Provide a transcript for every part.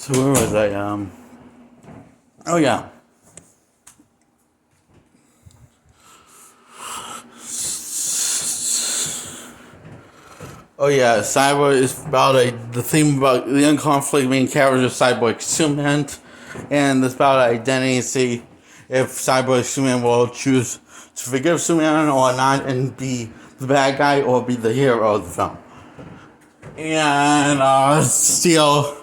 So where was I? Oh yeah. Oh yeah, Cyborg is about the theme about the unconflict main character of Cyborg Superman, and it's about identity. If Cyborg Superman will choose to forgive Superman or not, and be the bad guy or be the hero of the film. And Steel,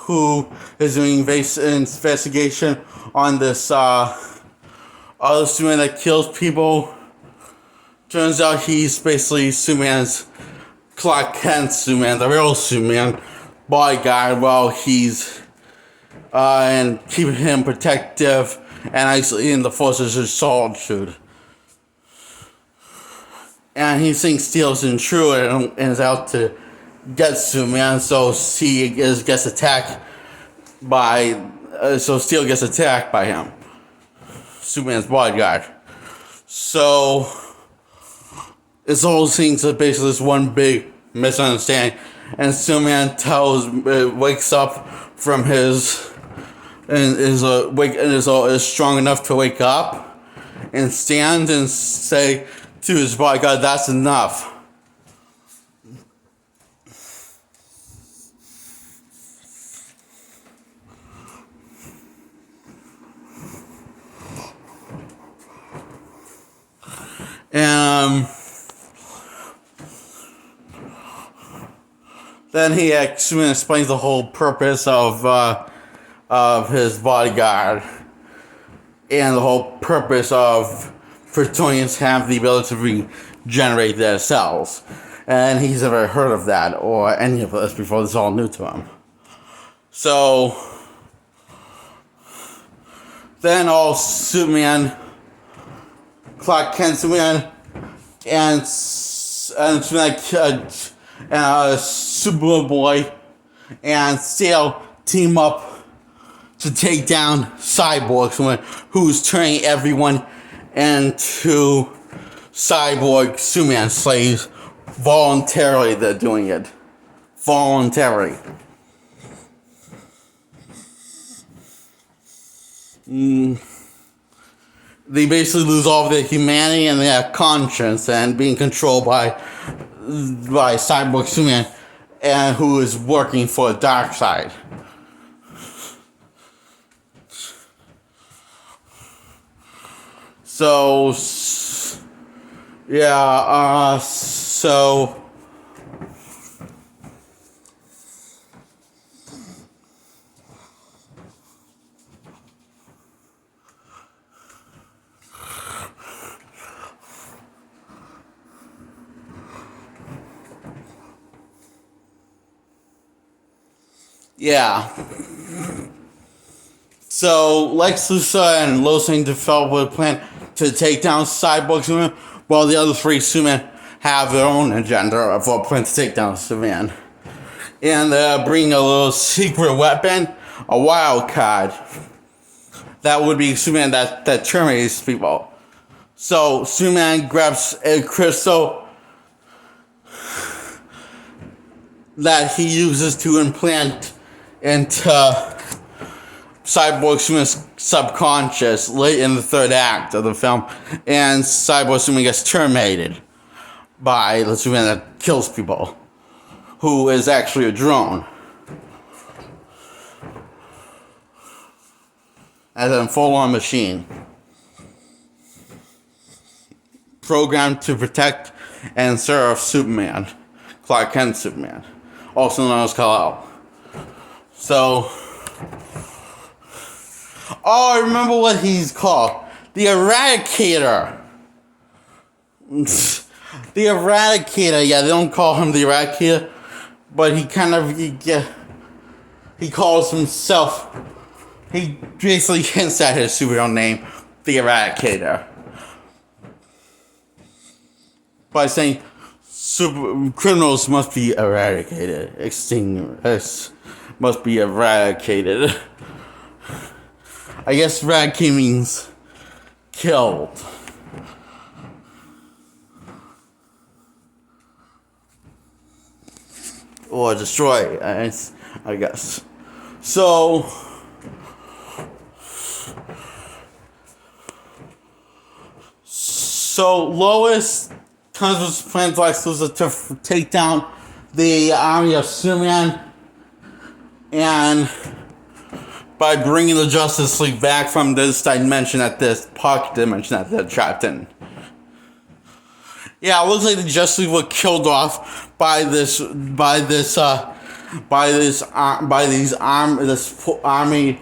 who is doing investigation on this other Superman that kills people. Turns out he's basically Superman's Clark Kent Superman, the real Superman bodyguard, while he's and keeping him protective and isolating the forces of solitude. And he thinks Steel's intruder and is out to get Superman, so gets attacked by so Steel gets attacked by him, Superman's bodyguard. So this whole thing's basically this one big misunderstanding, and Superman wakes up from his and is strong enough to wake up and stand and say to his bodyguard, "That's enough." And then Superman explains the whole purpose of his bodyguard, and the whole purpose of Kryptonians have the ability to regenerate their cells. And he's never heard of that or any of this before. This is all new to him. So then all Superman, Clark Kent Superman, and Superboy and Steel team up to take down Cyborg, who's turning everyone into Cyborg Superman slaves voluntarily. They're doing it voluntarily. They basically lose all of their humanity and their conscience and being controlled by Cyborg Superman, and who is working for the dark side. So yeah, yeah. So Lex Luthor and Lois Lane develop a plan to take down Cyborg Superman, while the other three Supermen have their own agenda for a plan to take down Superman. And bring a little secret weapon, a wild card. That would be Superman that terminates people. So Superman grabs a crystal that he uses to implant into Cyborg Superman's subconscious late in the third act of the film, and Cyborg Superman gets terminated by the Superman that kills people, who is actually a drone. As a full-on machine. Programmed to protect and serve Superman. Clark Kent Superman. Also known as Kal-El. So, I remember what he's called. The Eradicator. The Eradicator. Yeah, they don't call him the Eradicator, but he calls himself. He basically hints at his superhero name, the Eradicator, by saying criminals must be eradicated, extinguished, must be eradicated. I guess eradicate means killed. Or destroy. I guess. So Lois comes with plans like Luthor to take down the army of Superman, and by bringing the Justice League back from this dimension at this pocket dimension that they're trapped in. Yeah, it looks like the Justice League were killed off by this army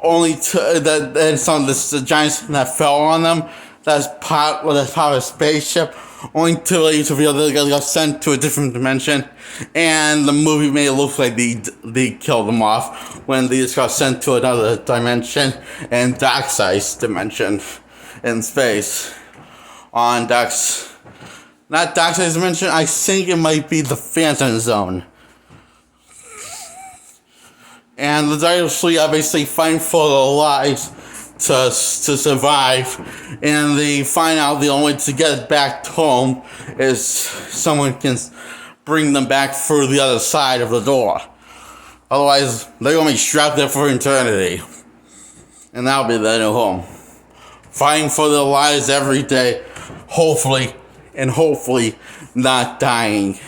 only to that some of the giants that fell on them. That's part of a spaceship. Only to reveal that they got sent to a different dimension, and the movie made it look like they killed them off when they just got sent to another dimension, and Darkseid's dimension in space on not Darkseid's dimension. I think it might be the Phantom Zone. And the Justice League are basically fighting for their lives to survive, and they find out the only way to get back home is someone can bring them back through the other side of the door. Otherwise, they're gonna be strapped there for eternity, and that'll be their new home. Fighting for their lives every day, hopefully not dying,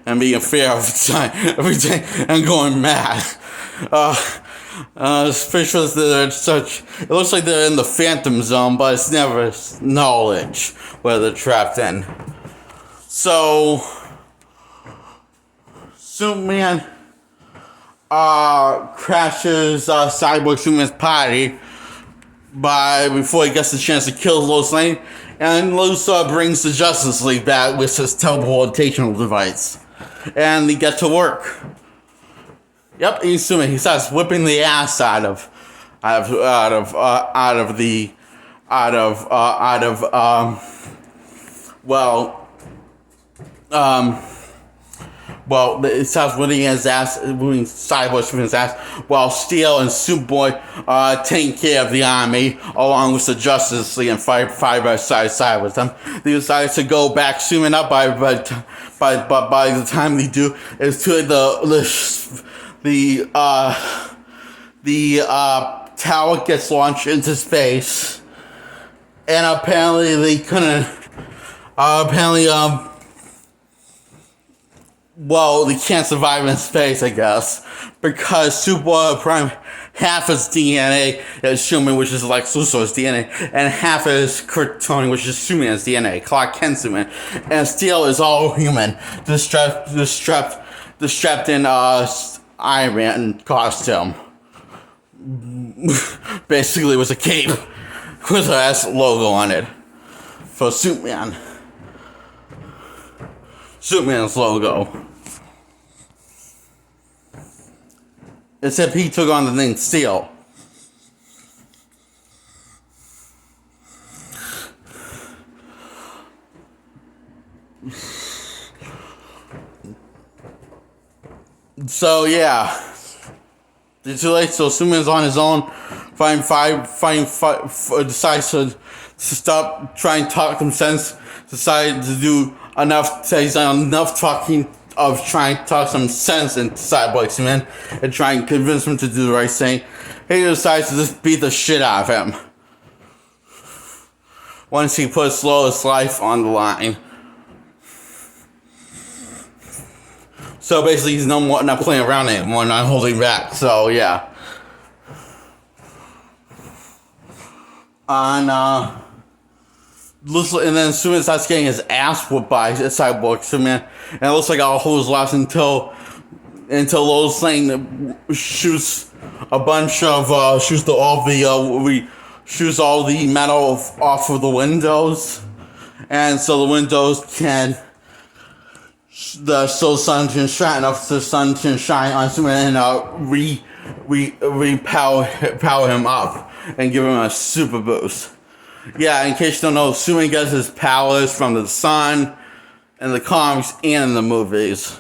and being in fear of time every day and going mad. Especially it looks like they're in the Phantom Zone, but it's never knowledge where they're trapped in. So, Superman crashes Cyborg Superman's party before he gets the chance to kill Lois Lane, and Luthor brings the Justice League back with his teleportational device, and they get to work. Yep, he's assuming he starts whipping the ass out of it starts whipping his ass, moving sideways from his ass, while Steel and Superboy taking care of the army, along with the Justice League, and fight side by side with them. They decide to go back soon enough, by the time they do, it's to the tower gets launched into space, and apparently they couldn't. They can't survive in space, I guess, because Superboy Prime half his DNA is human, which is like Luthor's DNA, and half is Kryptonian, which is Superman's DNA, Clark Kent Superman, and Steel is all human, the strapped in Iron Man costume. Basically, it was a cape with a S logo on it for Superman. Superman's logo. Except he took on the name Steel. So yeah, it's too late. So Superman's on his own. Decides to stop trying to talk some sense. Decided to do enough. He's done enough talking of trying to talk some sense into Cyborg Superman and trying to convince him to do the right thing. He decides to just beat the shit out of him once he puts Lois' life on the line. So basically, he's not playing around anymore, not holding back. So yeah. And then Superman starts getting his ass whooped by Cyborg Superman, and it looks like all holes lost until Lois Lane shoots all the metal off of the windows, and so the windows can. The sun can shine enough. The sun can shine on Superman and power him up and give him a super boost. Yeah, in case you don't know, Superman gets his powers from the sun in the comics and in the movies.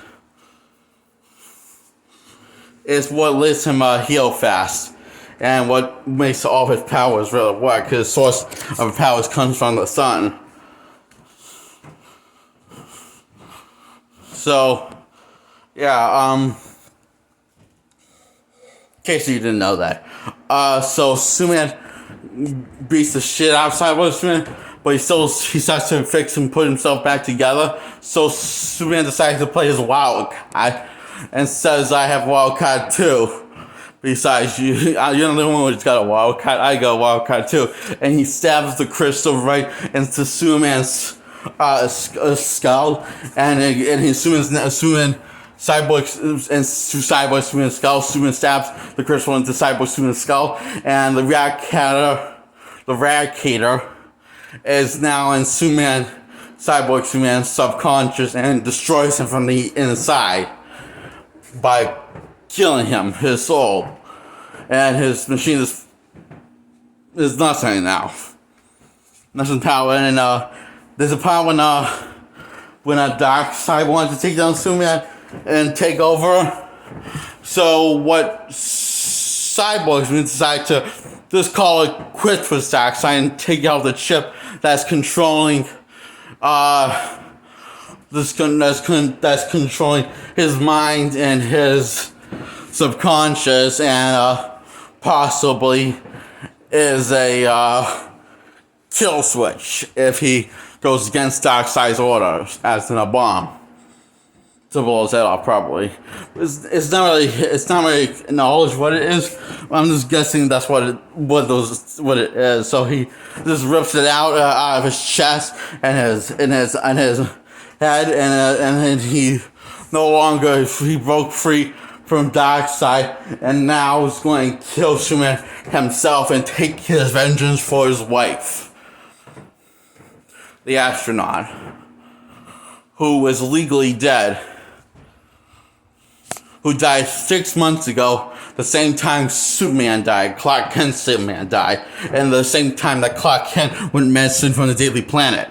It's what lets him heal fast, and what makes all his powers really work. His source of powers comes from the sun. So, yeah, in case you didn't know that. So Superman beats the shit out of Cyborg Superman, but he starts to fix and put himself back together. So Superman decides to play his wild card and says, I have wild card too. Besides, you're the only one who's got a wild card. I got a wild card too. And he stabs the crystal right into Superman's skull, and Superman Cyborg Superman's skull. Superman stabs the crystal into Cyborg Superman's skull, and the Eradicator is now in Cyborg Superman's subconscious and destroys him from the inside by killing him, his soul, and his machine is nothing now. Nothing power, and there's a part when Darkseid wanted to take down Superman and take over. So what Cyborgs decide to just call it quits with Darkseid and take out the chip that's controlling that's controlling his mind and his subconscious, and possibly is a kill switch if he goes against Darkseid's orders, as in a bomb to blow his head off. Probably it's not really knowledge what it is. I'm just guessing that's what it is. So he just rips it out of his chest and his head, and he no longer, he broke free from Darkseid, and now is going to kill Superman himself and take his vengeance for his wife, the astronaut, who is legally dead, who died 6 months ago, the same time Superman died, Clark Kent's Superman died, and the same time that Clark Kent went missing from the Daily Planet,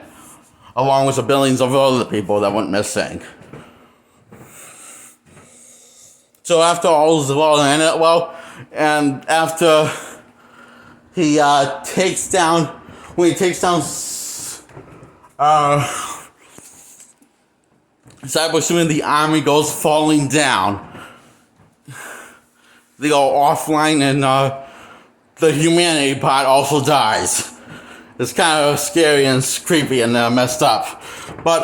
along with the billions of other people that went missing. So after all is well ended, and after he takes down Cyborg Superman, the army goes falling down. They go offline, and the humanity part also dies. It's kind of scary and creepy and messed up. But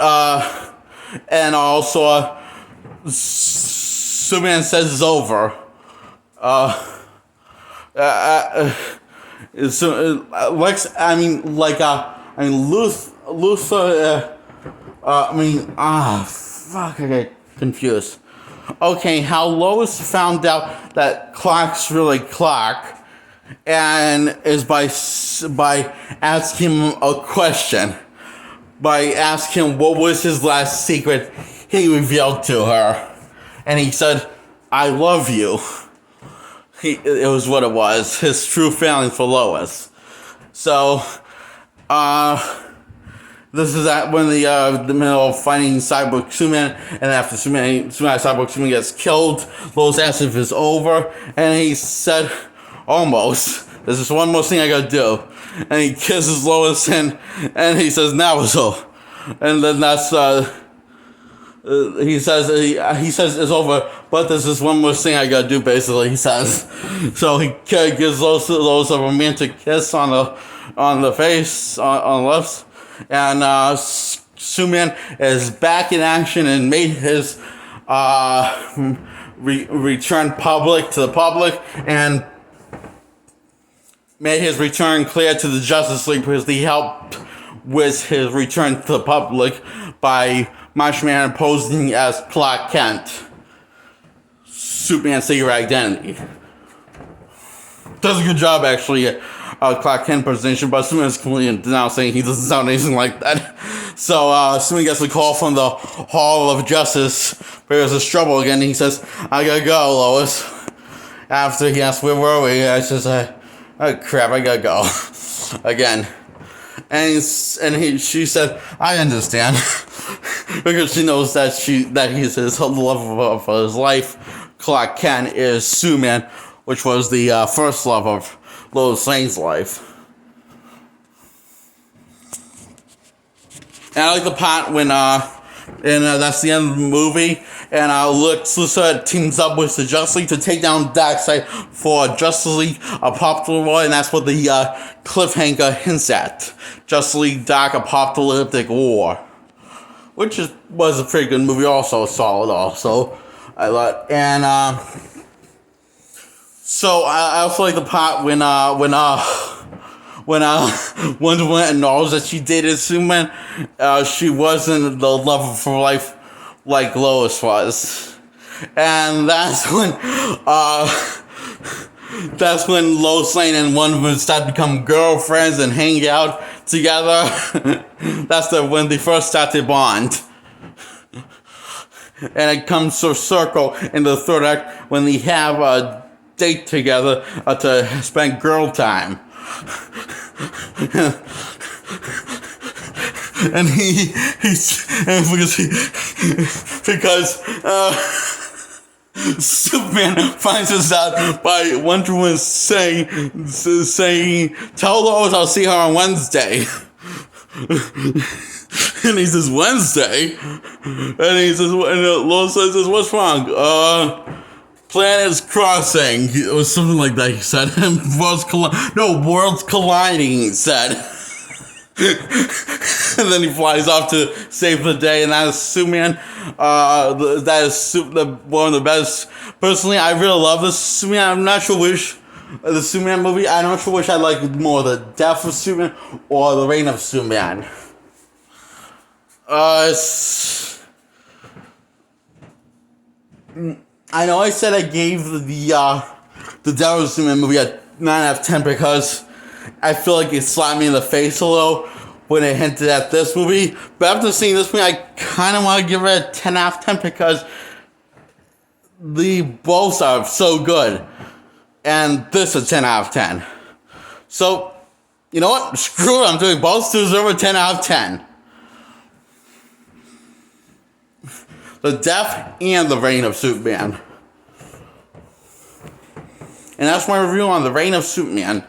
and also Superman says it's over. Fuck, I get confused. Okay, how Lois found out that Clark's really Clark, and is by asking him a question. By asking him what was his last secret he revealed to her. And he said, I love you. It was what it was. His true feeling for Lois. So, this is when the middle of fighting Cyborg Superman, and after Cyborg Superman gets killed, Lois asks if it's over, and he said, almost. There's just one more thing I gotta do. And he kisses Lois, and he says, now it's over. And then that's, he says it's over, but there's just one more thing I gotta do, basically, he says. So he gives Lois a romantic kiss on the face, on the lips, and Superman is back in action and made his return to the public, and made his return clear to the Justice League because he helped with his return to the public by Martian posing as Clark Kent, Superman's secret identity. Does a good job, actually, Clark Kent presentation, but Superman's completely denouncing he doesn't sound anything like that. So Superman gets a call from the Hall of Justice, where there's a trouble again, and he says, I gotta go, Lois. After he asks, where were we? I says, oh crap, I gotta go. Again. And she said, I understand. Because she knows that he's his love of his life. Clark Kent is Superman, which was the first love of Lois Lane's life. And I like the part when And that's the end of the movie. And Lex Luthor teams up with the Justice League to take down Darkseid for Justice League Apocalyptic War, and that's what the cliffhanger hints at. Justice League Dark Apocalyptic War. Which was a pretty good movie also, solid also. I thought. And so I also like the part when Wonder Woman acknowledged that she dated Superman, she wasn't the love of her life like Lois was. And that's when Lois Lane and Wonder Woman start to become girlfriends and hang out together. That's when they first start to bond. And it comes to a circle in the third act when they have a date together to spend girl time. And because Superman finds this out by Wonder Woman saying, "Tell Lois I'll see her on Wednesday." And he says, "Wednesday?" And he says, and Lois says, "What's wrong?" Planets crossing, or something like that, he said. Worlds colliding, he said. And then he flies off to save the day, and that is Superman. That is one of the best. Personally, I really love this Superman. I'm not sure which the Superman movie. I'm not sure which I like more, the death of Superman or the reign of Superman. I know I said I gave the Death of Superman movie a 9 out of 10 because I feel like it slapped me in the face a little when it hinted at this movie. But after seeing this movie, I kind of want to give it a 10 out of 10 because the both are so good. And this is a 10 out of 10. So, you know what? Screw it. I'm doing both to deserve a 10 out of 10. The Death and the Reign of Superman. And that's my review on the Reign of Superman.